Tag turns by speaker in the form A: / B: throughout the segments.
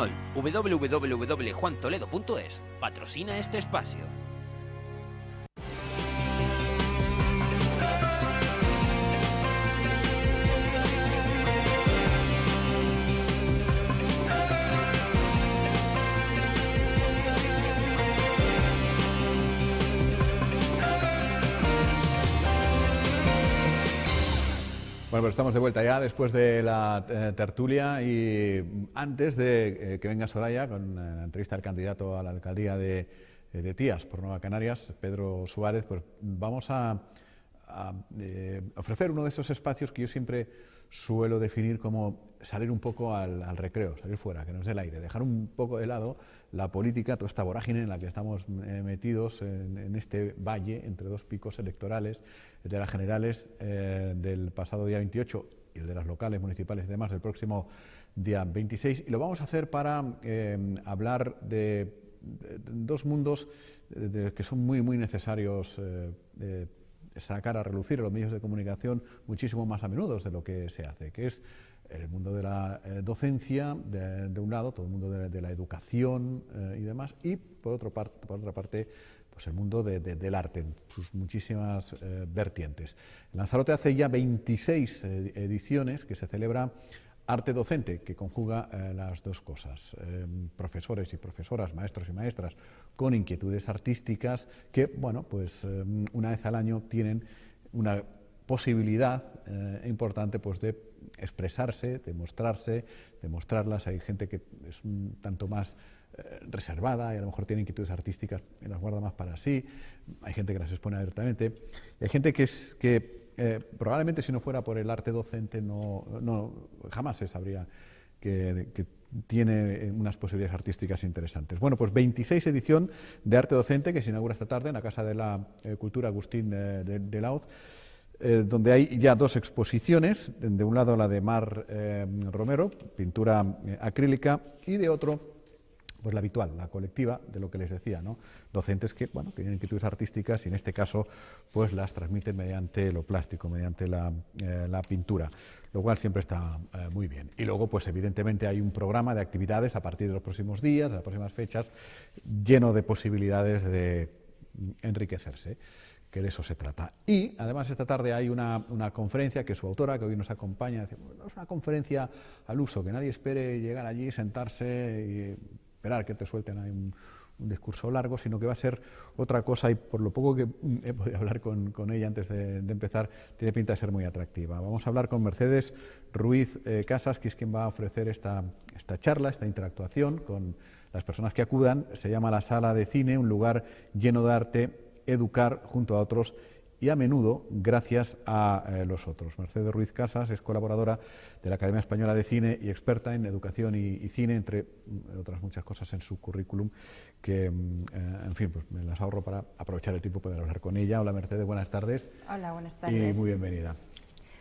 A: Juanol, www.juantoledo.es, patrocina este espacio.
B: Bueno, pero estamos de vuelta ya después de la tertulia y antes de que venga Soraya con la entrevista del candidato a la alcaldía de Tías por Nueva Canarias, Pedro Suárez, pues vamos a ofrecer uno de esos espacios que yo siempre suelo definir como salir un poco al recreo, salir fuera, que nos dé el aire, dejar un poco de lado la política, toda esta vorágine en la que estamos metidos en este valle entre dos picos electorales, el de las generales del pasado día 28 y el de las locales, municipales y demás del próximo día 26. Y lo vamos a hacer para hablar de dos mundos que son muy necesarios sacar a relucir en los medios de comunicación muchísimo más a menudo de lo que se hace, que es el mundo de la docencia, de un lado, todo el mundo de la educación y demás, y por otra parte, pues el mundo del arte, en sus muchísimas vertientes. En Lanzarote hace ya 26 ediciones que se celebra Arte Docente, que conjuga las dos cosas, profesores y profesoras, maestros y maestras con inquietudes artísticas que, bueno, pues una vez al año tienen una posibilidad importante pues de expresarse, de mostrarse, de mostrarlas. Hay gente que es un tanto más reservada y a lo mejor tiene inquietudes artísticas y las guarda más para sí. Hay gente que las expone abiertamente. Hay gente que probablemente si no fuera por el arte docente jamás se sabría que tiene unas posibilidades artísticas interesantes. Bueno, pues 26 edición de Arte Docente que se inaugura esta tarde en la Casa de la Cultura Agustín de Laoz, donde hay ya dos exposiciones, de un lado la de Mar Romero, pintura acrílica, y de otro pues la habitual, la colectiva, de lo que les decía, ¿no? Docentes que, bueno, que tienen inquietudes artísticas y en este caso pues las transmiten mediante lo plástico, mediante la pintura, lo cual siempre está muy bien. Y luego pues evidentemente hay un programa de actividades a partir de los próximos días, de las próximas fechas, lleno de posibilidades de enriquecerse, que de eso se trata. Y además esta tarde hay una conferencia que su autora, que hoy nos acompaña, dice, no es una conferencia al uso, que nadie espere llegar allí, sentarse y esperar que te suelten ahí un discurso largo, sino que va a ser otra cosa y por lo poco que he podido hablar con ella antes de empezar, tiene pinta de ser muy atractiva. Vamos a hablar con Mercedes Ruiz Casas, que es quien va a ofrecer esta charla, esta interactuación con las personas que acudan. Se llama La Sala de Cine, un lugar lleno de arte, educar junto a otros y a menudo gracias a los otros. Mercedes Ruiz Casas es colaboradora de la Academia Española de Cine y experta en educación y cine, entre otras muchas cosas en su currículum, que, en fin, pues me las ahorro para aprovechar el tiempo para poder hablar con ella. Hola Mercedes, buenas tardes.
C: Hola, buenas tardes.
B: Y muy bienvenida.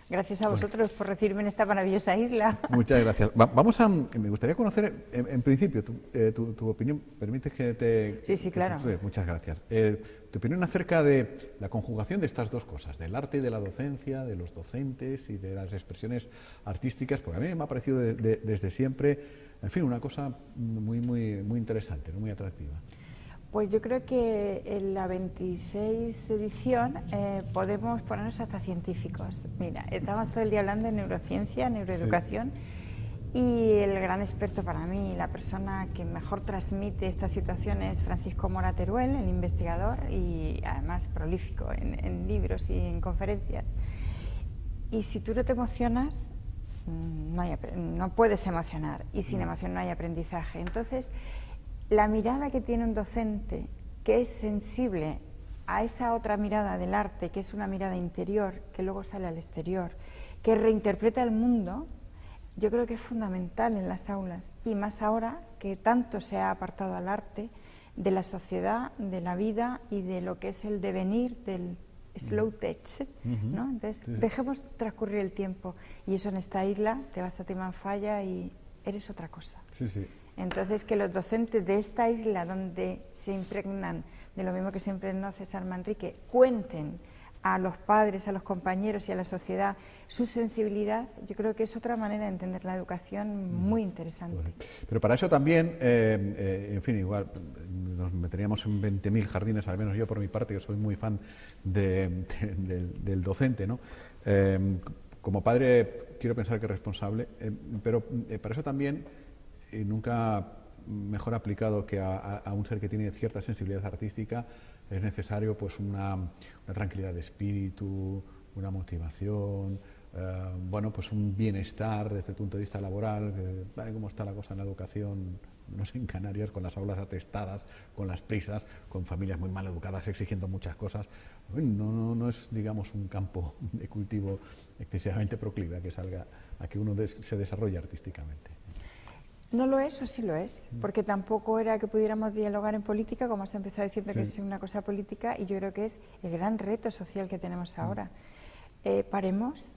C: Gracias a vosotros por recibirme en esta maravillosa isla.
B: Muchas gracias. Me gustaría conocer, en principio, tu opinión. ¿Permites que te...?
C: Sí, claro.
B: Muchas gracias. Tu opinión acerca de la conjugación de estas dos cosas, del arte y de la docencia, de los docentes y de las expresiones artísticas, porque a mí me ha parecido desde siempre, en fin, una cosa muy interesante, ¿no? Muy atractiva.
C: Pues yo creo que en la 26 edición podemos ponernos hasta científicos. Mira, estamos todo el día hablando de neurociencia, neuroeducación, sí. Y el gran experto para mí, la persona que mejor transmite esta situación es Francisco Mora Teruel, el investigador y además prolífico en libros y en conferencias. Y si tú no te emocionas, no puedes emocionar, y sin emoción no hay aprendizaje. Entonces, la mirada que tiene un docente que es sensible a esa otra mirada del arte, que es una mirada interior, que luego sale al exterior, que reinterpreta el mundo, yo creo que es fundamental en las aulas, y más ahora que tanto se ha apartado al arte de la sociedad, de la vida y de lo que es el devenir del slow tech, ¿no? Entonces, dejemos transcurrir el tiempo, y eso en esta isla, te vas a Timanfaya y eres otra cosa.
B: Sí.
C: Entonces, que los docentes de esta isla, donde se impregnan de lo mismo que se impregnó César Manrique, cuenten a los padres, a los compañeros y a la sociedad su sensibilidad, yo creo que es otra manera de entender la educación muy interesante.
B: Bueno, pero para eso también, en fin, igual nos meteríamos en 20.000 jardines, al menos yo por mi parte, que soy muy fan del docente, ¿no? Como padre quiero pensar que es responsable, pero para eso también, nunca mejor aplicado que a un ser que tiene cierta sensibilidad artística, es necesario pues una tranquilidad de espíritu, una motivación, bueno, pues un bienestar desde el punto de vista laboral, cómo está la cosa en la educación, no sé, en Canarias, con las aulas atestadas, con las prisas, con familias muy mal educadas, exigiendo muchas cosas. No es, digamos, un campo de cultivo excesivamente proclive a que salga, a que uno se desarrolle artísticamente.
C: No lo es o sí lo es, porque tampoco era que pudiéramos dialogar en política, como has empezado diciendo que es una cosa política, y yo creo que es el gran reto social que tenemos ahora. Paremos,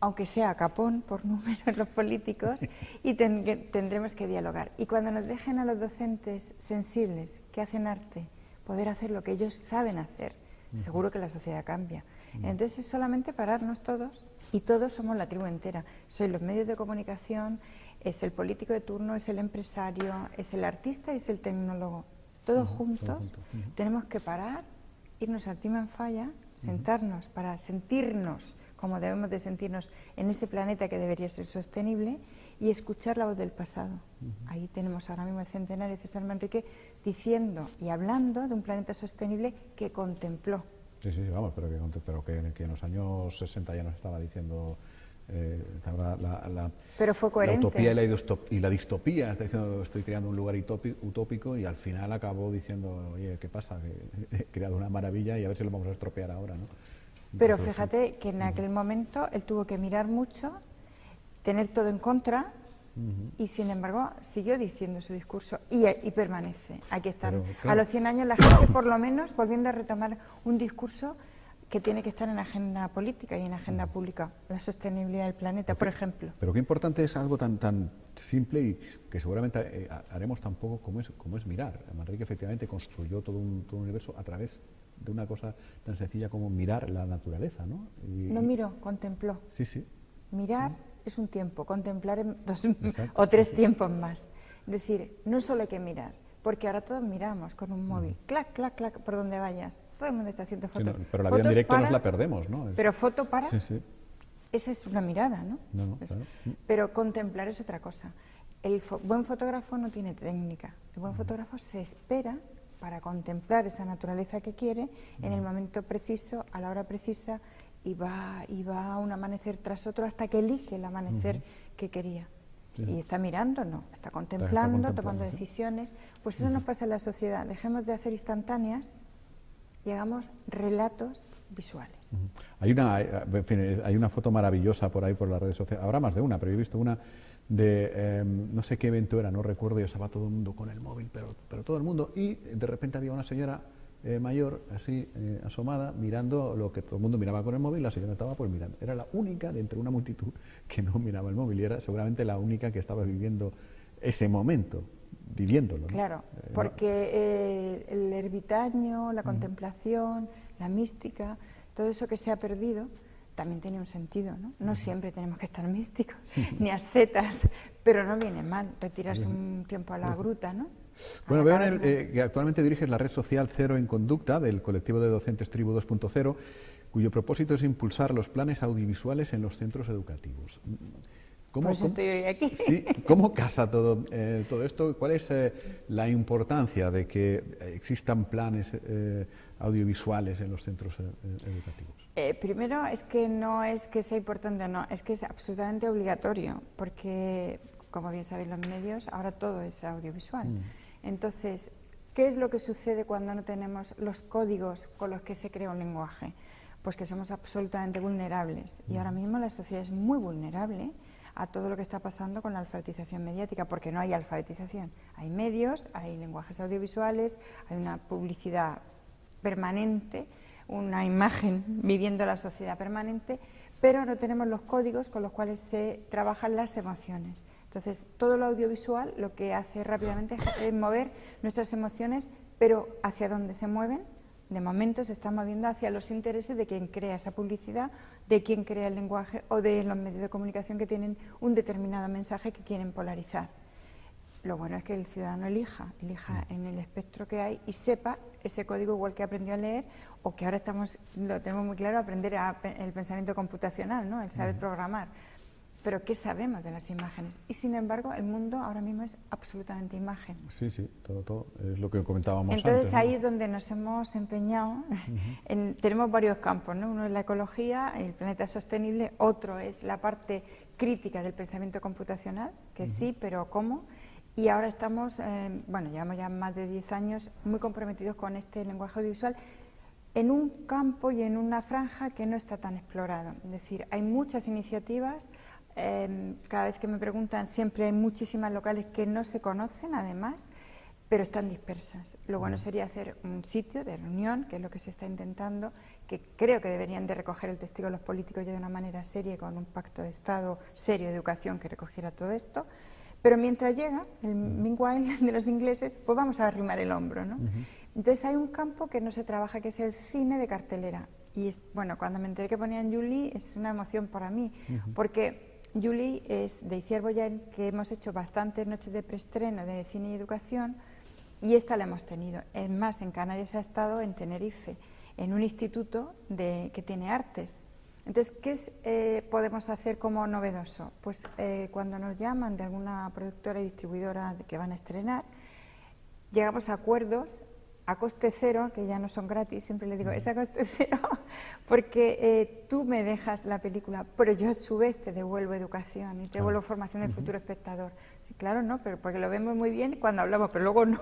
C: aunque sea a capón por números los políticos, y tendremos que dialogar. Y cuando nos dejen a los docentes sensibles que hacen arte poder hacer lo que ellos saben hacer, seguro que la sociedad cambia. Entonces es solamente pararnos todos, y todos somos la tribu entera. Soy los medios de comunicación, es el político de turno, es el empresario, es el artista y es el tecnólogo. Todos juntos tenemos que parar, irnos al Tima en Falla, sentarnos para sentirnos como debemos de sentirnos en ese planeta que debería ser sostenible y escuchar la voz del pasado. Ahí tenemos ahora mismo el centenario de César Manrique diciendo y hablando de un planeta sostenible que contempló.
B: Sí, vamos, pero que en los años 60 ya nos estaba diciendo
C: pero fue coherente.
B: La utopía y la distopía, está diciendo estoy creando un lugar utópico, y al final acabó diciendo, oye, ¿qué pasa? Que he creado una maravilla y a ver si lo vamos a estropear ahora, ¿no?
C: Pero fíjate que en aquel momento él tuvo que mirar mucho, tener todo en contra, y sin embargo siguió diciendo su discurso y permanece. Aquí están. Pero, claro, a los 100 años la gente por lo menos volviendo a retomar un discurso que tiene que estar en la agenda política y en la agenda pública, la sostenibilidad del planeta, por ejemplo.
B: Pero qué importante es algo tan simple y que seguramente haremos tan poco como es mirar. Manrique efectivamente construyó todo un universo a través de una cosa tan sencilla como mirar la naturaleza, ¿no?
C: No miró, contempló.
B: Sí.
C: Mirar es un tiempo, contemplar en dos o tres tiempos más. Es decir, no solo hay que mirar, porque ahora todos miramos con un móvil, clac, por donde vayas. Todo el mundo está haciendo fotos.
B: Sí, pero la vida en directo nos la perdemos, ¿no?
C: Pero foto para,
B: sí.
C: Esa es una mirada, ¿no?
B: No, claro.
C: Pero contemplar es otra cosa. El buen fotógrafo no tiene técnica. El buen fotógrafo se espera para contemplar esa naturaleza que quiere en el momento preciso, a la hora precisa, y va a un amanecer tras otro hasta que elige el amanecer que quería. Sí. Y está mirando, no, está contemplando, tomando decisiones. Pues eso nos pasa en la sociedad. Dejemos de hacer instantáneas y hagamos relatos visuales.
B: Hay una foto maravillosa por ahí por las redes sociales. Habrá más de una, pero yo he visto una de no sé qué evento era, no recuerdo, y estaba todo el mundo con el móvil, pero todo el mundo, y de repente había una señora mayor, así, asomada, mirando lo que todo el mundo miraba con el móvil. La señora estaba pues mirando. Era la única de entre una multitud que no miraba el móvil, y era seguramente la única que estaba viviendo ese momento, viviéndolo, ¿no? Claro,
C: porque el ermitaño, la contemplación, la mística, todo eso que se ha perdido, también tiene un sentido, ¿no? No siempre tenemos que estar místicos, ni ascetas, pero no viene mal retirarse un tiempo a la gruta, ¿no?
B: Bueno, veo que actualmente diriges la red social Cero en Conducta del colectivo de docentes Tribu 2.0, cuyo propósito es impulsar los planes audiovisuales en los centros educativos.
C: Pues estoy hoy aquí.
B: ¿Sí? ¿Cómo casa todo esto? ¿Cuál es la importancia de que existan planes audiovisuales en los centros educativos?
C: Primero, es que no es que sea importante o no, es que es absolutamente obligatorio, porque, como bien sabéis los medios, ahora todo es audiovisual. Entonces, ¿qué es lo que sucede cuando no tenemos los códigos con los que se crea un lenguaje? Pues que somos absolutamente vulnerables, y ahora mismo la sociedad es muy vulnerable a todo lo que está pasando con la alfabetización mediática, porque no hay alfabetización, hay medios, hay lenguajes audiovisuales, hay una publicidad permanente, una imagen viviendo la sociedad permanente, pero no tenemos los códigos con los cuales se trabajan las emociones. Entonces, todo lo audiovisual lo que hace rápidamente es mover nuestras emociones, pero ¿hacia dónde se mueven? De momento se está moviendo hacia los intereses de quien crea esa publicidad, de quien crea el lenguaje o de los medios de comunicación que tienen un determinado mensaje que quieren polarizar. Lo bueno es que el ciudadano elija en el espectro que hay y sepa ese código igual que aprendió a leer o que ahora lo tenemos muy claro, aprender el pensamiento computacional, ¿no? El saber programar. Pero ¿qué sabemos de las imágenes? Y sin embargo, el mundo ahora mismo es absolutamente imagen.
B: Sí, todo es lo que comentábamos antes.
C: Entonces ahí
B: ¿no?
C: es donde nos hemos empeñado. Tenemos varios campos, ¿no? Uno es la ecología, el planeta sostenible, otro es la parte crítica del pensamiento computacional, que sí, pero ¿cómo? Y ahora estamos, llevamos ya más de 10 años muy comprometidos con este lenguaje audiovisual en un campo y en una franja que no está tan explorado. Es decir, hay muchas iniciativas. Cada vez que me preguntan, siempre hay muchísimas locales que no se conocen, además, pero están dispersas. Lo bueno sería hacer un sitio de reunión, que es lo que se está intentando, que creo que deberían de recoger el testigo los políticos ya de una manera seria, con un pacto de Estado serio de educación que recogiera todo esto. Pero mientras llega el meanwhile de los ingleses, pues vamos a arrimar el hombro, ¿no? Entonces hay un campo que no se trabaja, que es el cine de cartelera. Y bueno, cuando me enteré que ponían Julie, es una emoción para mí, porque Julie es de Itziar Boyain, que hemos hecho bastantes noches de preestreno de cine y educación, y esta la hemos tenido. Es más, en Canarias ha estado en Tenerife, en un instituto que tiene artes. Entonces, ¿qué podemos hacer como novedoso? Pues cuando nos llaman de alguna productora y distribuidora que van a estrenar, llegamos a acuerdos a coste cero, que ya no son gratis, siempre le digo, es a coste cero, porque tú me dejas la película, pero yo a su vez te devuelvo educación y te devuelvo formación del futuro espectador. Sí, claro, no, pero porque lo vemos muy bien cuando hablamos, pero luego no.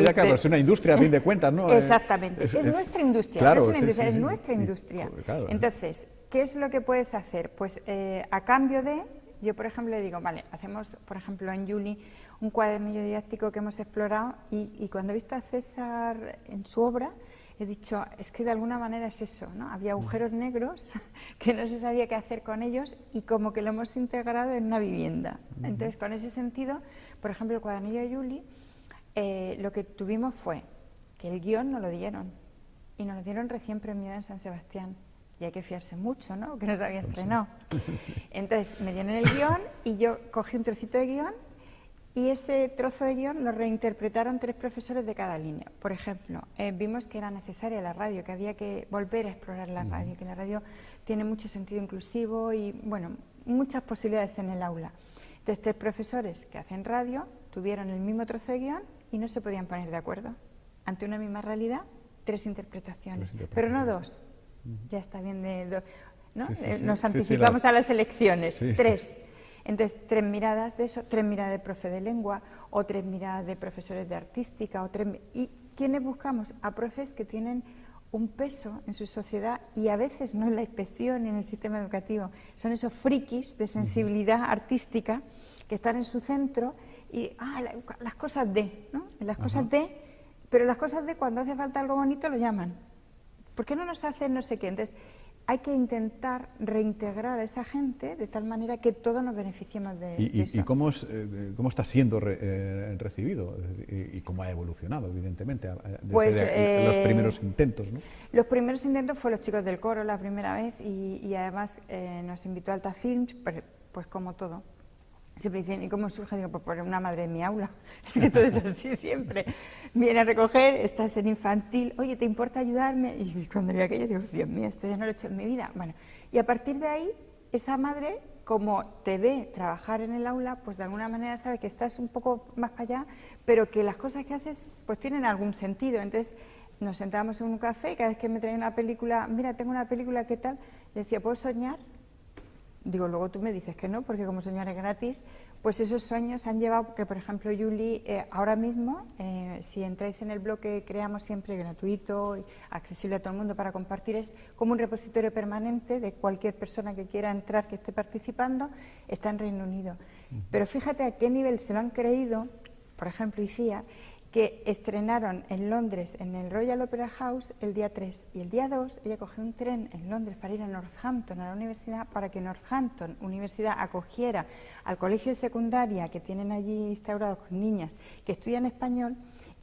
B: Ya claro, es una industria a fin de cuentas, ¿no?
C: Exactamente, es nuestra industria,
B: claro,
C: no es una industria, es nuestra industria.
B: Claro.
C: Entonces, ¿qué es lo que puedes hacer? Pues a cambio de, yo por ejemplo le digo, vale, hacemos por ejemplo en Julie un cuadernillo didáctico que hemos explorado y cuando he visto a César en su obra, he dicho, es que de alguna manera es eso, ¿no? Había agujeros negros que no se sabía qué hacer con ellos y como que lo hemos integrado en una vivienda. Entonces, con ese sentido, por ejemplo, el cuadernillo de Julie, lo que tuvimos fue que el guión nos lo dieron y nos lo dieron recién premiado en San Sebastián. Y hay que fiarse mucho, ¿no? Que no se había estrenado. Entonces, me dieron el guión y yo cogí un trocito de guión y ese trozo de guión lo reinterpretaron 3 profesores de cada línea. Por ejemplo, vimos que era necesaria la radio, que había que volver a explorar la radio, que la radio tiene mucho sentido inclusivo y, bueno, muchas posibilidades en el aula. Entonces, 3 profesores que hacen radio tuvieron el mismo trozo de guión y no se podían poner de acuerdo. Ante una misma realidad, 3 interpretaciones, pero no 2. Ya está bien de 2, ¿no? Nos anticipamos a las elecciones, 3. Entonces, 3 miradas de eso, 3 miradas de profe de lengua o 3 miradas de profesores de artística. ¿Y quiénes buscamos? A profes que tienen un peso en su sociedad y a veces no en la inspección ni en el sistema educativo. Son esos frikis de sensibilidad artística que están en su centro y las cosas de, ¿no? Las cosas de, pero las cosas de cuando hace falta algo bonito lo llaman. ¿Por qué no nos hacen no sé qué? Entonces, hay que intentar reintegrar a esa gente de tal manera que todos nos beneficiemos de eso.
B: ¿Y cómo está siendo recibido? ¿Y cómo ha evolucionado, evidentemente, desde los primeros intentos, ¿no?
C: Los primeros intentos fueron los chicos del coro la primera vez y además nos invitó a Alta Films, pues como todo. Siempre dicen, ¿y cómo surge? Digo, pues por una madre en mi aula. Es que todo es así siempre. Viene a recoger, estás en infantil, oye, ¿te importa ayudarme? Y cuando veo aquello digo, Dios mío, esto ya no lo he hecho en mi vida. Bueno, y a partir de ahí, esa madre, como te ve trabajar en el aula, pues de alguna manera sabe que estás un poco más para allá, pero que las cosas que haces pues tienen algún sentido. Entonces nos sentábamos en un café y cada vez que me traía una película, mira, tengo una película, ¿qué tal? Le decía, ¿puedo soñar? Digo, luego tú me dices que no, porque como soñar es gratis, pues esos sueños han llevado que, por ejemplo, Julie, ahora mismo, si entráis en el blog que creamos siempre gratuito y accesible a todo el mundo para compartir, es como un repositorio permanente de cualquier persona que quiera entrar, que esté participando, está en Reino Unido. Pero fíjate a qué nivel se lo han creído, por ejemplo, ICIA, que estrenaron en Londres, en el Royal Opera House, el día 3 y el día 2 ella cogió un tren en Londres para ir a Northampton, a la universidad, para que Northampton, universidad, acogiera al colegio de secundaria que tienen allí instaurado con niñas que estudian español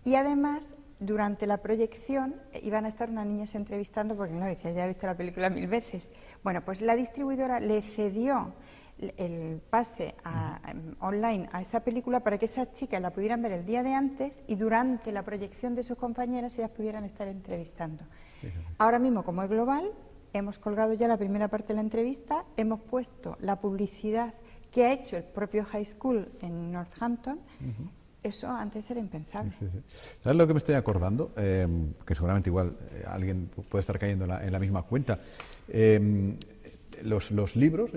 C: y además durante la proyección iban a estar unas niñas entrevistando, porque no decía, ya he visto la película 1000 veces. Bueno, pues la distribuidora le cedió el pase online a esa película para que esas chicas la pudieran ver el día de antes y durante la proyección de sus compañeras ellas pudieran estar entrevistando. Ahora mismo, como es global, hemos colgado ya la primera parte de la entrevista, hemos puesto la publicidad que ha hecho el propio High School en Northampton. Eso antes era impensable.
B: Sí, sí. ¿Sabes lo que me estoy acordando? Que seguramente igual alguien puede estar cayendo en la misma cuenta. Los libros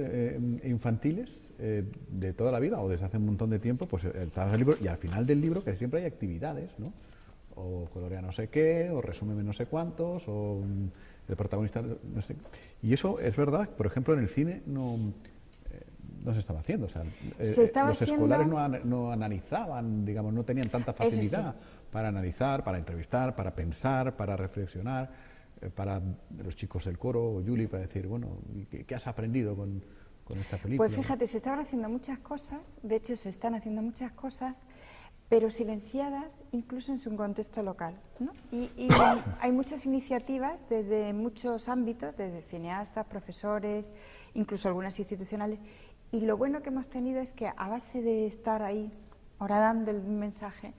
B: infantiles de toda la vida o desde hace un montón de tiempo, pues estabas el libro y al final del libro que siempre hay actividades, ¿no? O colorea no sé qué, o resúmeme no sé cuántos, o el protagonista no sé. Y eso es verdad, por ejemplo, en el cine no se estaba haciendo. O sea, los escolares no analizaban, digamos, no tenían tanta facilidad para analizar, para entrevistar, para pensar, para reflexionar, para los chicos del coro, Juli, para decir, bueno, ¿qué has aprendido con esta película?
C: Pues fíjate, se estaban haciendo muchas cosas, de hecho se están haciendo muchas cosas, pero silenciadas incluso en su contexto local, ¿no? Y hay muchas iniciativas desde muchos ámbitos, desde cineastas, profesores, incluso algunas institucionales, y lo bueno que hemos tenido es que a base de estar ahí, horadando el mensaje,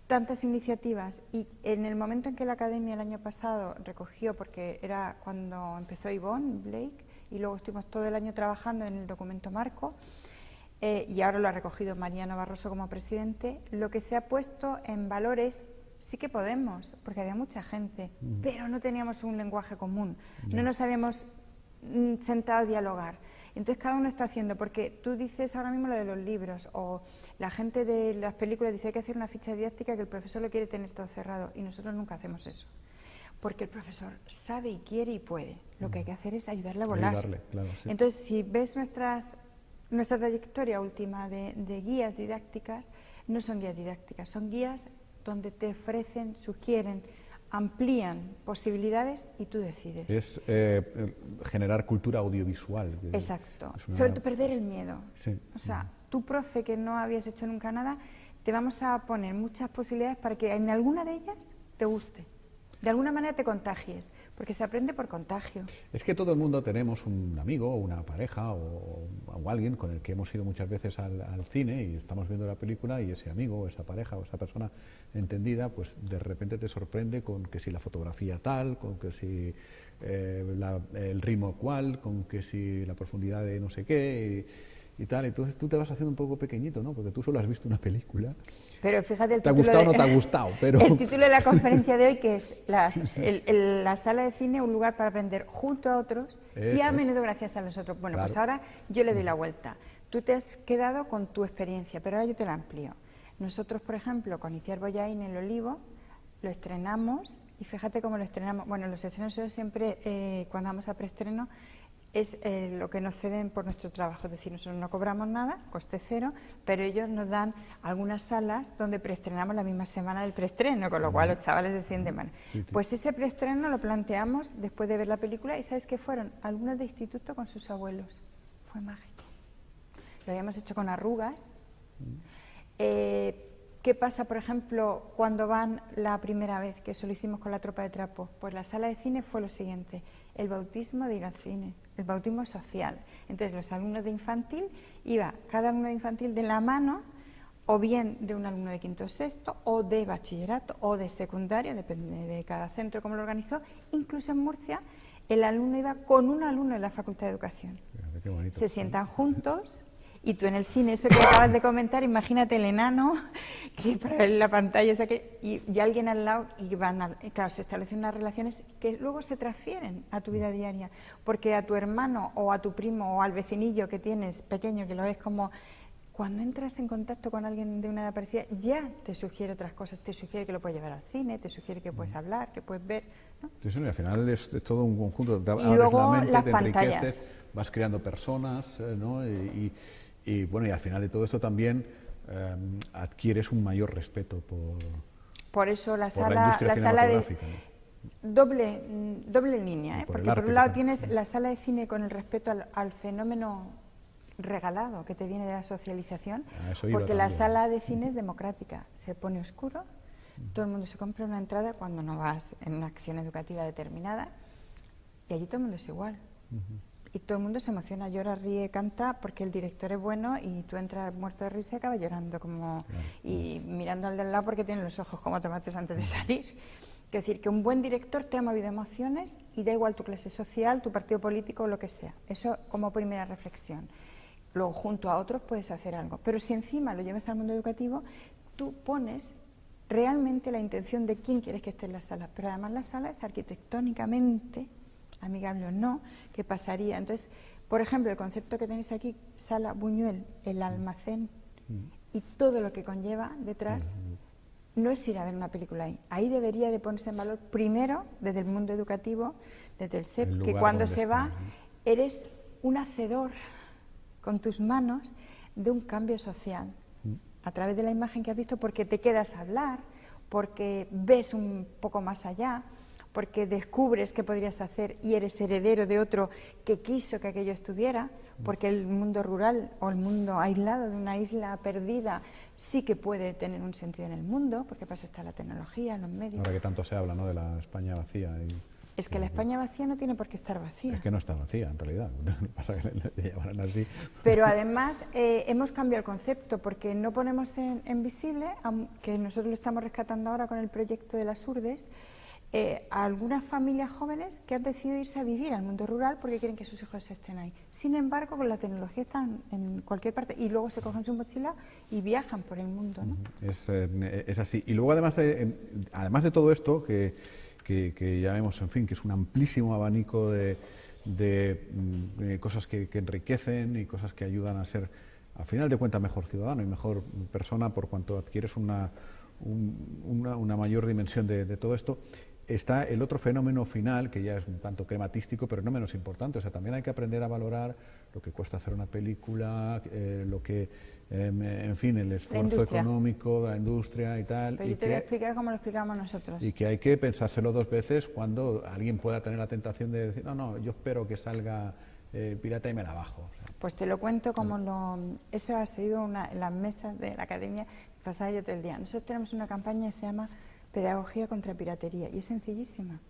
C: tantas iniciativas, y en el momento en que la Academia el año pasado recogió, porque era cuando empezó Yvonne Blake, y luego estuvimos todo el año trabajando en el documento marco, y ahora lo ha recogido Mariano Barroso como presidente, lo que se ha puesto en valores, sí que podemos, porque había mucha gente, pero no teníamos un lenguaje común, no nos habíamos sentado a dialogar. Entonces cada uno está haciendo, porque tú dices ahora mismo lo de los libros, o la gente de las películas dice hay que hacer una ficha didáctica que el profesor lo quiere tener todo cerrado, y nosotros nunca hacemos eso. Porque el profesor sabe y quiere y puede. Lo que hay que hacer es ayudarle a volar.
B: Claro, sí.
C: Entonces, si ves nuestra trayectoria última de guías didácticas, no son guías didácticas, son guías donde te ofrecen, sugieren, amplían posibilidades y tú decides.
B: Es generar cultura audiovisual.
C: Exacto. Sobre todo perder el miedo.
B: Sí.
C: O sea, tú, profe, que no habías hecho nunca nada, te vamos a poner muchas posibilidades para que en alguna de ellas te guste. De alguna manera te contagies, porque se aprende por contagio.
B: Es que todo el mundo tenemos un amigo, o una pareja o alguien con el que hemos ido muchas veces al cine y estamos viendo la película y ese amigo o esa pareja o esa persona entendida, pues de repente te sorprende con que si la fotografía tal, con que si el ritmo cual, con que si la profundidad de no sé qué y tal. Entonces tú te vas haciendo un poco pequeñito, ¿no? Porque tú solo has visto una película.
C: Pero fíjate el
B: título. ¿Te ha gustado o no te ha gustado? Pero...
C: El título de la conferencia de hoy, que es la sala de cine, un lugar para aprender junto a otros y a menudo gracias a los otros. Bueno, claro. Pues ahora yo le doy la vuelta. Tú te has quedado con tu experiencia, pero ahora yo te la amplío. Nosotros, por ejemplo, con Iciar Bollaín en El Olivo, lo estrenamos y fíjate cómo lo estrenamos. Bueno, los estrenos siempre, cuando vamos a preestreno, es lo que nos ceden por nuestro trabajo, es decir, nosotros no cobramos nada, coste cero, pero ellos nos dan algunas salas donde preestrenamos la misma semana del preestreno, con lo cual los chavales se sienten mal. Pues ese preestreno lo planteamos después de ver la película y ¿sabes qué fueron? Algunos de instituto con sus abuelos. Fue mágico. Lo habíamos hecho con Arrugas. ¿Qué pasa, por ejemplo, cuando van la primera vez, que eso lo hicimos con la Tropa de Trapo? Pues la sala de cine fue lo siguiente, el bautismo de ir al cine, el bautismo social. Entonces los alumnos de infantil, iba cada alumno de infantil de la mano, o bien de un alumno de quinto o sexto, o de bachillerato, o de secundaria, depende de cada centro cómo lo organizó. Incluso en Murcia, el alumno iba con un alumno de la Facultad de Educación.
B: Qué bonito.
C: Se sientan juntos. Y tú en el cine, eso que acabas de comentar, imagínate el enano que para ver la pantalla, o sea que, y alguien al lado, y claro, se establecen unas relaciones que luego se transfieren a tu vida diaria, porque a tu hermano o a tu primo o al vecinillo que tienes pequeño, que lo ves como, cuando entras en contacto con alguien de una edad parecida, ya te sugiere otras cosas, te sugiere que lo puedes llevar al cine, te sugiere que puedes hablar, que puedes ver, ¿no?
B: Sí, al final es todo un conjunto,
C: y luego
B: la mente,
C: las
B: te
C: pantallas.
B: Vas creando personas, ¿no? Y bueno, y al final de todo esto también adquieres un mayor respeto
C: por eso la
B: la
C: sala de
B: ¿no?
C: doble línea, porque por un lado tienes la sala de cine con el respeto al fenómeno regalado que te viene de la socialización, porque la sala de cine es democrática, se pone oscuro, Todo el mundo se compra una entrada cuando no vas en una acción educativa determinada y allí todo el mundo es igual. Y todo el mundo se emociona, llora, ríe, canta porque el director es bueno y tú entras muerto de risa y acabas llorando y mirando al del lado porque tiene los ojos como tomates antes de salir. Es decir, que un buen director te ha movido emociones y da igual tu clase social, tu partido político o lo que sea. Eso como primera reflexión. Luego, junto a otros puedes hacer algo. Pero si encima lo llevas al mundo educativo, tú pones realmente la intención de quién quieres que esté en la sala. Pero además la sala es arquitectónicamente, amigable o no, que pasaría. Entonces, por ejemplo, el concepto que tenéis aquí, Sala Buñuel, el almacén y todo lo que conlleva detrás, no es ir a ver una película ahí. Ahí debería de ponerse en valor primero, desde el mundo educativo, desde el CEP, que cuando se va, eres un hacedor con tus manos de un cambio social, a través de la imagen que has visto, porque te quedas a hablar, porque ves un poco más allá, porque descubres qué podrías hacer y eres heredero de otro que quiso que aquello estuviera, porque el mundo rural o el mundo aislado de una isla perdida sí que puede tener un sentido en el mundo, porque para eso está la tecnología, los medios.
B: Ahora que tanto se habla, ¿no?, de la España vacía.
C: Es que la España vacía no tiene por qué estar vacía.
B: Es que no está vacía, en realidad. Pasa que le llamarán así.
C: Pero además hemos cambiado el concepto, porque no ponemos en visible, que nosotros lo estamos rescatando ahora con el proyecto de las Urdes, a algunas familias jóvenes que han decidido irse a vivir al mundo rural porque quieren que sus hijos estén ahí. Sin embargo, con la tecnología están en cualquier parte y luego se cogen su mochila y viajan por el mundo, ¿no?
B: Es así. Y luego, además de todo esto, que ya vemos, en fin, que es un amplísimo abanico de cosas que enriquecen y cosas que ayudan a ser, al final de cuentas, mejor ciudadano y mejor persona por cuanto adquieres una mayor dimensión de todo esto. Está el otro fenómeno final, que ya es un tanto crematístico, pero no menos importante. O sea, también hay que aprender a valorar lo que cuesta hacer una película, lo que, en fin, el esfuerzo económico de la industria y tal.
C: Pero yo te voy a explicar cómo lo explicamos nosotros.
B: Y que hay que pensárselo dos veces cuando alguien pueda tener la tentación de decir, no, yo espero que salga pirata y me la bajo. O sea,
C: pues te lo cuento como eso ha sido en las mesas de la academia, pasaba yo todo el día. Nosotros tenemos una campaña que se llama Pedagogía contra Piratería y es sencillísima.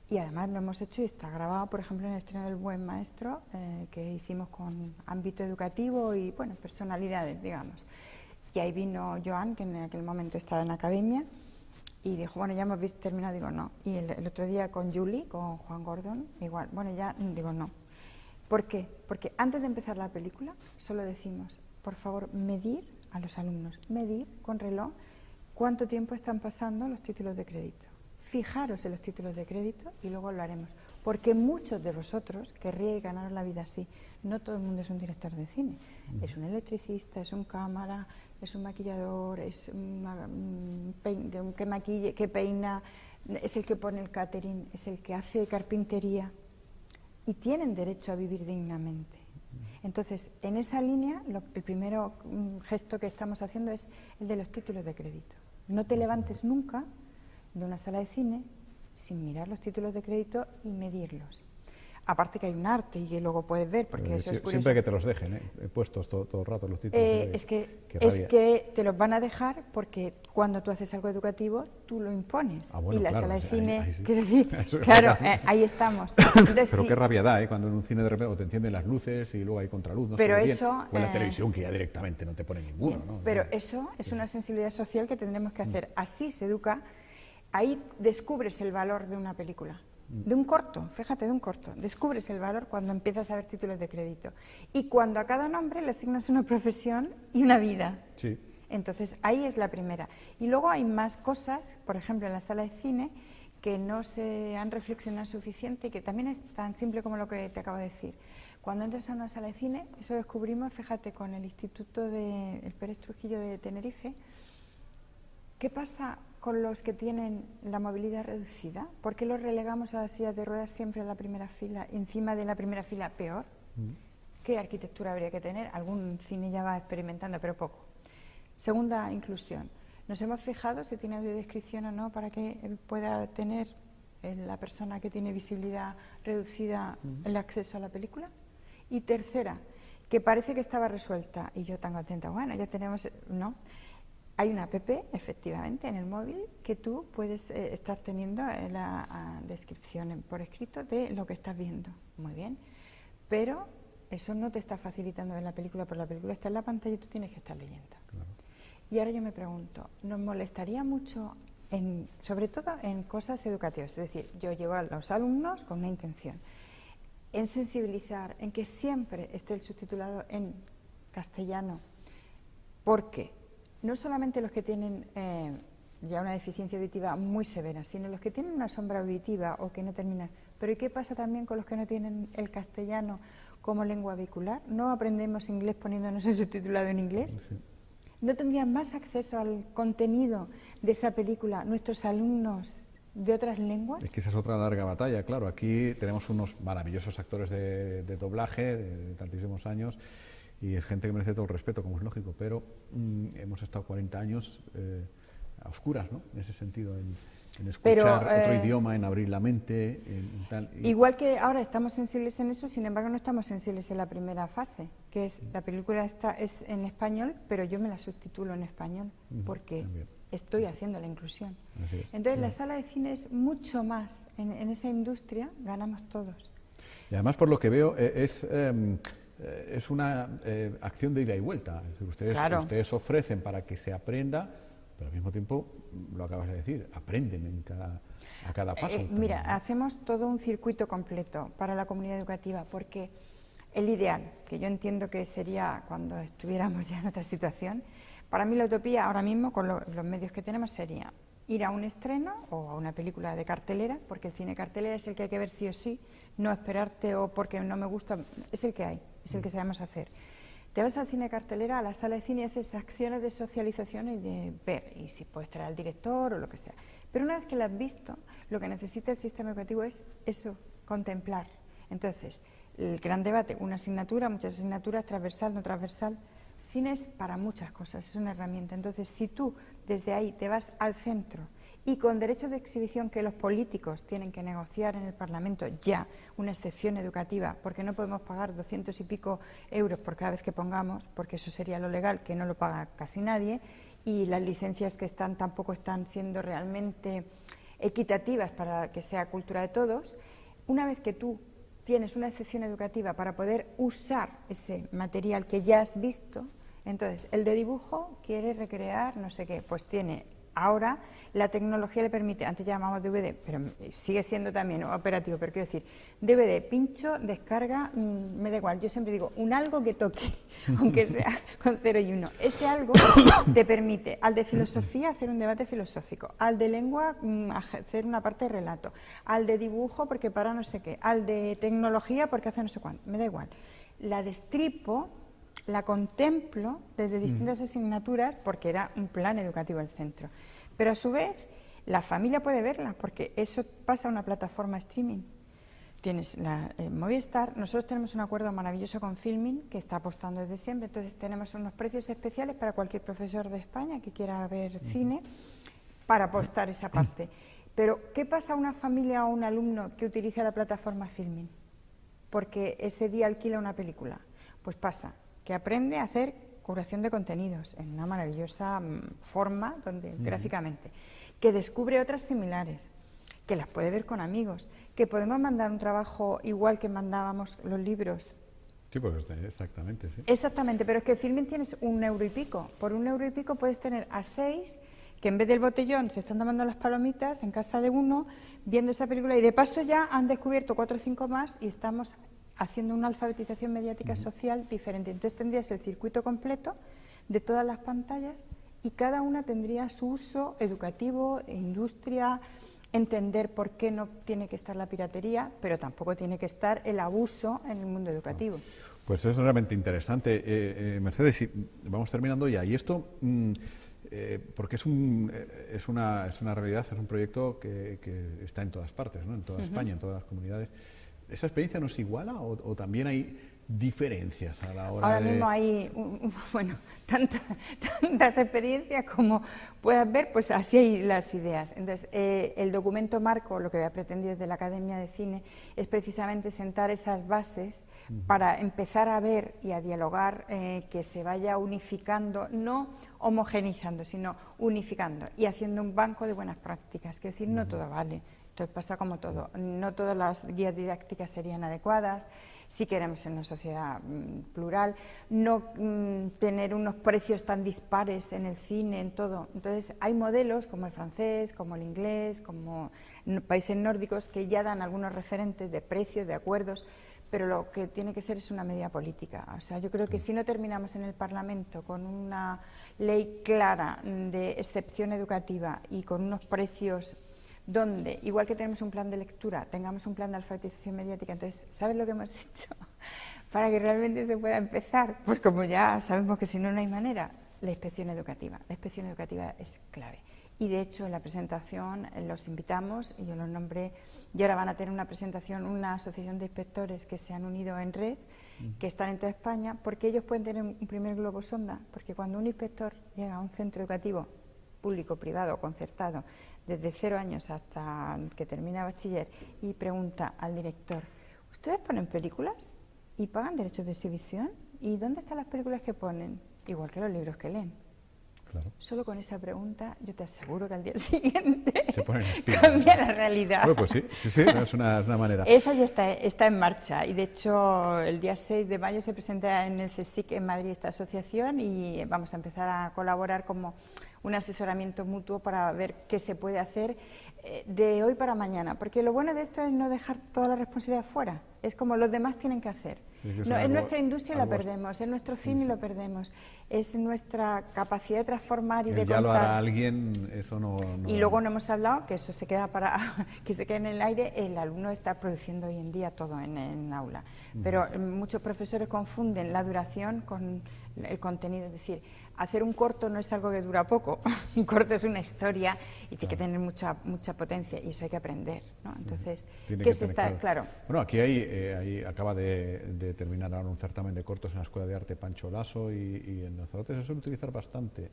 C: Y además lo hemos hecho y está grabado, por ejemplo, en el estreno del Buen Maestro, que hicimos con ámbito educativo y, bueno, personalidades, digamos. Y ahí vino Joan, que en aquel momento estaba en la academia, y dijo, bueno, ya hemos terminado, digo, no. Y el otro día con Julie, con Juan Gordon, igual, bueno, ya, digo, no. ¿Por qué? Porque antes de empezar la película solo decimos, por favor, medir a los alumnos, medir con reloj cuánto tiempo están pasando los títulos de crédito. Fijaros en los títulos de crédito y luego lo haremos. Porque muchos de vosotros querríais ganar la vida así. No todo el mundo es un director de cine. Es un electricista, es un cámara, es un maquillador, es que maquille, que peina, es el que pone el catering, es el que hace carpintería. Y tienen derecho a vivir dignamente. Entonces, en esa línea, el primer gesto que estamos haciendo es el de los títulos de crédito. No te levantes nunca de una sala de cine sin mirar los títulos de crédito y medirlos. Aparte que hay un arte y que luego puedes ver, porque eso es curioso.
B: Siempre que te los dejen, puestos todo el rato los títulos.
C: Es que te los van a dejar porque cuando tú haces algo educativo, tú lo impones.
B: Bueno,
C: y la
B: claro,
C: sala de cine,
B: ahí sí.
C: quiero decir, claro, ahí estamos. Entonces,
B: pero qué rabia da, cuando en un cine de repente o te encienden las luces y luego hay contraluz, no
C: pero
B: sé
C: eso,
B: bien. O en la televisión, que ya directamente no te pone ninguno.
C: Bien,
B: ¿no?
C: Pero eso es una sensibilidad social que tendremos que hacer. Así se educa, ahí descubres el valor de una película. De un corto, fíjate, de un corto. Descubres el valor cuando empiezas a ver títulos de crédito. Y cuando a cada nombre le asignas una profesión y una vida.
B: Sí.
C: Entonces, ahí es la primera. Y luego hay más cosas, por ejemplo, en la sala de cine, que no se han reflexionado suficiente y que también es tan simple como lo que te acabo de decir. Cuando entras a una sala de cine, eso descubrimos, fíjate, con el Instituto el Pérez Trujillo de Tenerife, ¿qué pasa con los que tienen la movilidad reducida? ¿Por qué los relegamos a las sillas de ruedas siempre a la primera fila, encima de la primera fila peor? ¿Qué arquitectura habría que tener? Algún cine ya va experimentando, pero poco. Segunda inclusión. Nos hemos fijado si tiene audiodescripción o no para que pueda tener la persona que tiene visibilidad reducida el acceso a la película. Y tercera, que parece que estaba resuelta, y yo tan atenta, bueno, ya tenemos, ¿no? Hay una app, efectivamente, en el móvil que tú puedes estar teniendo la descripción por escrito de lo que estás viendo. Muy bien, pero eso no te está facilitando ver la película, porque la película está en la pantalla y tú tienes que estar leyendo.
B: Claro.
C: Y ahora yo me pregunto, ¿nos molestaría mucho, sobre todo en cosas educativas? Es decir, yo llevo a los alumnos con una intención, en sensibilizar, en que siempre esté el subtitulado en castellano, porque no solamente los que tienen ya una deficiencia auditiva muy severa, sino los que tienen una sombra auditiva o que no terminan. Pero ¿y qué pasa también con los que no tienen el castellano como lengua vehicular? ¿No aprendemos inglés poniéndonos el subtitulado en inglés?
B: Sí.
C: ¿No tendrían más acceso al contenido de esa película nuestros alumnos de otras lenguas?
B: Es que esa es otra larga batalla, claro. Aquí tenemos unos maravillosos actores de doblaje de tantísimos años y es gente que merece todo el respeto, como es lógico, pero hemos estado 40 años a oscuras, ¿no? En ese sentido, en escuchar otro idioma, en abrir la mente, en tal.
C: Igual que ahora estamos sensibles en eso, sin embargo no estamos sensibles en la primera fase, que es la película es en español, pero yo me la subtitulo en español, porque estoy haciendo la inclusión. Entonces la sala de cine es mucho más, en esa industria ganamos todos.
B: Y además, por lo que veo, es una acción de ida y vuelta. Es decir, ustedes ofrecen para que se aprenda, pero al mismo tiempo, lo acabas de decir, aprenden a cada paso.
C: Mira, hacemos todo un circuito completo para la comunidad educativa, porque el ideal, que yo entiendo que sería cuando estuviéramos ya en otra situación, para mí la utopía ahora mismo, con los medios que tenemos, sería ir a un estreno o a una película de cartelera, porque el cine cartelera es el que hay que ver sí o sí, no esperarte o porque no me gusta, es el que hay, es el que sabemos hacer. Te vas al cine de cartelera, a la sala de cine y haces acciones de socialización y de ver, y si puedes traer al director o lo que sea. Pero una vez que lo has visto, lo que necesita el sistema educativo es eso, contemplar. Entonces, el gran debate, una asignatura, muchas asignaturas, transversal, no transversal. Cine es para muchas cosas, es una herramienta. Entonces, si tú desde ahí te vas al centro y con derechos de exhibición que los políticos tienen que negociar en el Parlamento ya, una excepción educativa, porque no podemos pagar 200 y pico euros por cada vez que pongamos, porque eso sería lo legal, que no lo paga casi nadie, y las licencias que están tampoco están siendo realmente equitativas para que sea cultura de todos. Una vez que tú tienes una excepción educativa para poder usar ese material que ya has visto, entonces el de dibujo quiere recrear no sé qué, pues tiene... Ahora la tecnología le permite, antes llamamos DVD, pero sigue siendo también operativo, pero quiero decir, DVD, pincho, descarga, me da igual, yo siempre digo, un algo que toque, aunque sea con 0 y 1. Ese algo te permite al de filosofía hacer un debate filosófico, al de lengua hacer una parte de relato, al de dibujo porque para no sé qué, al de tecnología porque hace no sé cuánto, me da igual. La destripo, la contemplo desde distintas asignaturas porque era un plan educativo del centro. Pero a su vez, la familia puede verla porque eso pasa a una plataforma streaming. Tienes la Movistar, nosotros tenemos un acuerdo maravilloso con Filmin que está apostando desde siempre, entonces tenemos unos precios especiales para cualquier profesor de España que quiera ver cine para apostar esa parte. Pero, ¿qué pasa a una familia o a un alumno que utiliza la plataforma Filmin? Porque ese día alquila una película. Pues pasa que aprende a hacer curación de contenidos en una maravillosa forma, donde gráficamente, que descubre otras similares, que las puede ver con amigos, que podemos mandar un trabajo igual que mandábamos los libros.
B: Sí, pues exactamente, sí.
C: Exactamente, pero es que Filmin tienes 1 euro y pico. Por 1 euro y pico puedes tener a 6 que en vez del botellón se están tomando las palomitas en casa de uno, viendo esa película, y de paso ya han descubierto 4 o 5 más y estamos haciendo una alfabetización mediática social diferente. Entonces tendrías el circuito completo de todas las pantallas y cada una tendría su uso educativo, industria, entender por qué no tiene que estar la piratería, pero tampoco tiene que estar el abuso en el mundo educativo.
B: Pues es realmente interesante. Mercedes, vamos terminando ya. Y esto, porque es una realidad, es un proyecto que está en todas partes, ¿no? En toda España, en todas las comunidades. ¿Esa experiencia nos iguala o también hay diferencias a la hora
C: Ahora
B: de...?
C: mismo hay, bueno, tantas experiencias como puedas ver, pues así hay las ideas. Entonces, el documento marco, lo que había pretendido desde la Academia de Cine, es precisamente sentar esas bases para empezar a ver y a dialogar, que se vaya unificando, no homogenizando, sino unificando y haciendo un banco de buenas prácticas. Es decir, no todo vale. Entonces pasa como todo, no todas las guías didácticas serían adecuadas, si queremos en una sociedad plural, no tener unos precios tan dispares en el cine, en todo. Entonces hay modelos como el francés, como el inglés, como países nórdicos que ya dan algunos referentes de precios, de acuerdos, pero lo que tiene que ser es una medida política. O sea, yo creo que si no terminamos en el Parlamento con una ley clara de excepción educativa y con unos precios donde, igual que tenemos un plan de lectura, tengamos un plan de alfabetización mediática. Entonces, ¿sabes lo que hemos hecho para que realmente se pueda empezar? Pues como ya sabemos que si no, no hay manera, la inspección educativa. La inspección educativa es clave. Y de hecho, en la presentación los invitamos, y yo los nombré, y ahora van a tener una presentación, una asociación de inspectores que se han unido en red, que están en toda España, porque ellos pueden tener un primer globo sonda, porque cuando un inspector llega a un centro educativo, público, privado, concertado, desde 0 años hasta que termina bachiller, y pregunta al director, ¿ustedes ponen películas y pagan derechos de exhibición? ¿Y dónde están las películas que ponen? Igual que los libros que leen.
B: Claro.
C: Solo con esa pregunta yo te aseguro que al día siguiente
B: Se ponen las
C: cambia la realidad.
B: Bueno, pues sí, no, es una manera.
C: Eso ya está en marcha, y de hecho el día 6 de mayo se presenta en el CSIC en Madrid esta asociación, y vamos a empezar a colaborar como un asesoramiento mutuo para ver qué se puede hacer de hoy para mañana, porque lo bueno de esto es no dejar toda la responsabilidad fuera, es como los demás tienen que hacer. No, en nuestra industria la perdemos, en nuestro cine lo perdemos, es nuestra capacidad de transformar y de contar.
B: Ya lo hará alguien, eso no...
C: Y luego no hemos hablado, que eso se queda para que se quede en el aire, el alumno está produciendo hoy en día todo en el aula, pero muchos profesores confunden la duración con el contenido, es decir, hacer un corto no es algo que dura poco, un corto es una historia y tiene que tener mucha potencia, y eso hay que aprender, ¿no? Entonces, ¿qué se está? Claro.
B: Bueno, aquí acaba de terminar ahora un certamen de cortos en la Escuela de Arte Pancho Lasso, y en Lanzarote se suele utilizar bastante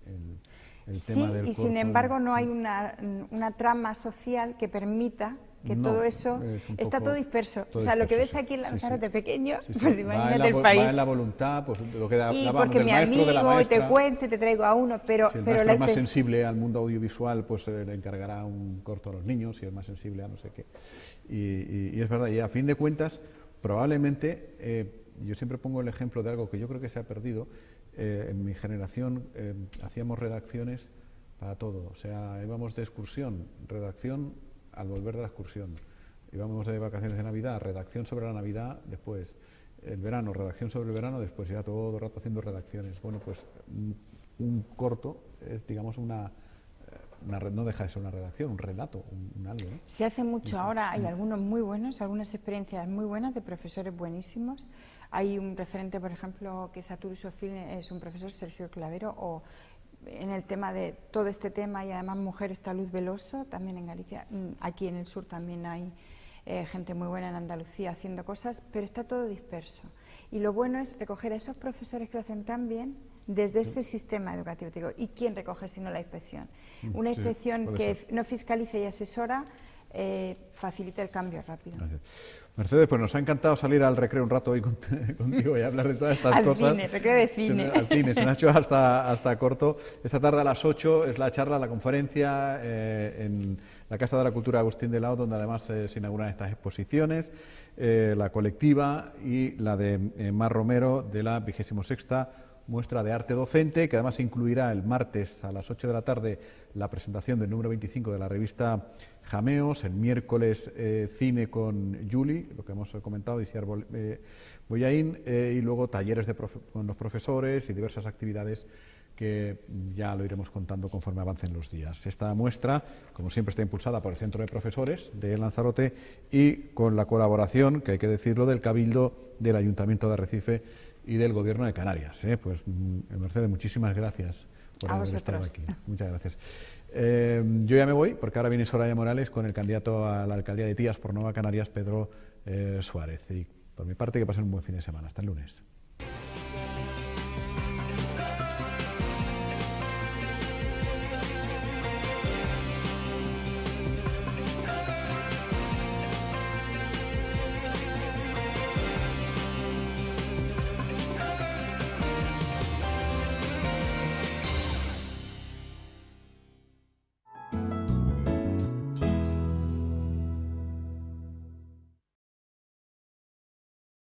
B: el tema del corto.
C: Sin embargo no hay una trama social que permita que todo eso está todo disperso. O sea, lo que ves aquí en Lanzarote pequeño, pues imagínate el país.
B: Va en la voluntad, pues lo que
C: y
B: hablábamos
C: porque
B: del
C: mi
B: maestro,
C: amigo,
B: de la maestra.
C: y te cuento y te traigo a uno, pero...
B: Si el maestro es más sensible al mundo audiovisual, pues le encargará un corto a los niños, si es más sensible a no sé qué. Y es verdad, y a fin de cuentas, probablemente, yo siempre pongo el ejemplo de algo que yo creo que se ha perdido. En mi generación hacíamos redacciones para todo, o sea, íbamos de excursión, redacción al volver de la excursión, íbamos de vacaciones de Navidad, redacción sobre la Navidad después, el verano, redacción sobre el verano después, era todo el rato haciendo redacciones. Bueno, pues un corto es, digamos, no deja de ser una redacción, un relato, un algo, ¿no?
C: Se hace mucho ahora, hay algunos muy buenos, algunas experiencias muy buenas de profesores buenísimos. Hay un referente, por ejemplo, que es Arturo Sofil, es un profesor, Sergio Clavero, o en el tema de todo este tema, y además mujer, está Luz Veloso, también en Galicia. Aquí en el sur también hay gente muy buena en Andalucía haciendo cosas, pero está todo disperso. Y lo bueno es recoger a esos profesores que lo hacen tan bien desde este sistema educativo. Te digo, ¿y quién recoge sino la inspección? Una inspección que no fiscalice y asesora, facilita el cambio rápido.
B: Gracias. Mercedes, pues nos ha encantado salir al recreo un rato hoy contigo y hablar de todas estas cosas.
C: Al cine, recreo de cine.
B: Al cine, se nos ha hecho hasta corto. Esta tarde a las 8 es la charla, la conferencia en la Casa de la Cultura Agustín de Lao, donde además se inauguran estas exposiciones, la colectiva y la de Mar Romero, de la 26ª muestra de arte docente, que además incluirá el martes a las 8 de la tarde la presentación del número 25 de la revista Jameos, el miércoles cine con Juli, lo que hemos comentado, Isiar Boyaín, y luego talleres con los profesores y diversas actividades que ya lo iremos contando conforme avancen los días. Esta muestra, como siempre, está impulsada por el Centro de Profesores de Lanzarote y con la colaboración, que hay que decirlo, del Cabildo, del Ayuntamiento de Arrecife y del Gobierno de Canarias. Pues Mercedes, muchísimas gracias por haber estado aquí. Muchas gracias. Yo ya me voy, porque ahora viene Soraya Morales con el candidato a la alcaldía de Tías por Nueva Canarias, Pedro Suárez. Y Por mi parte, que pasen un buen fin de semana. Hasta el lunes.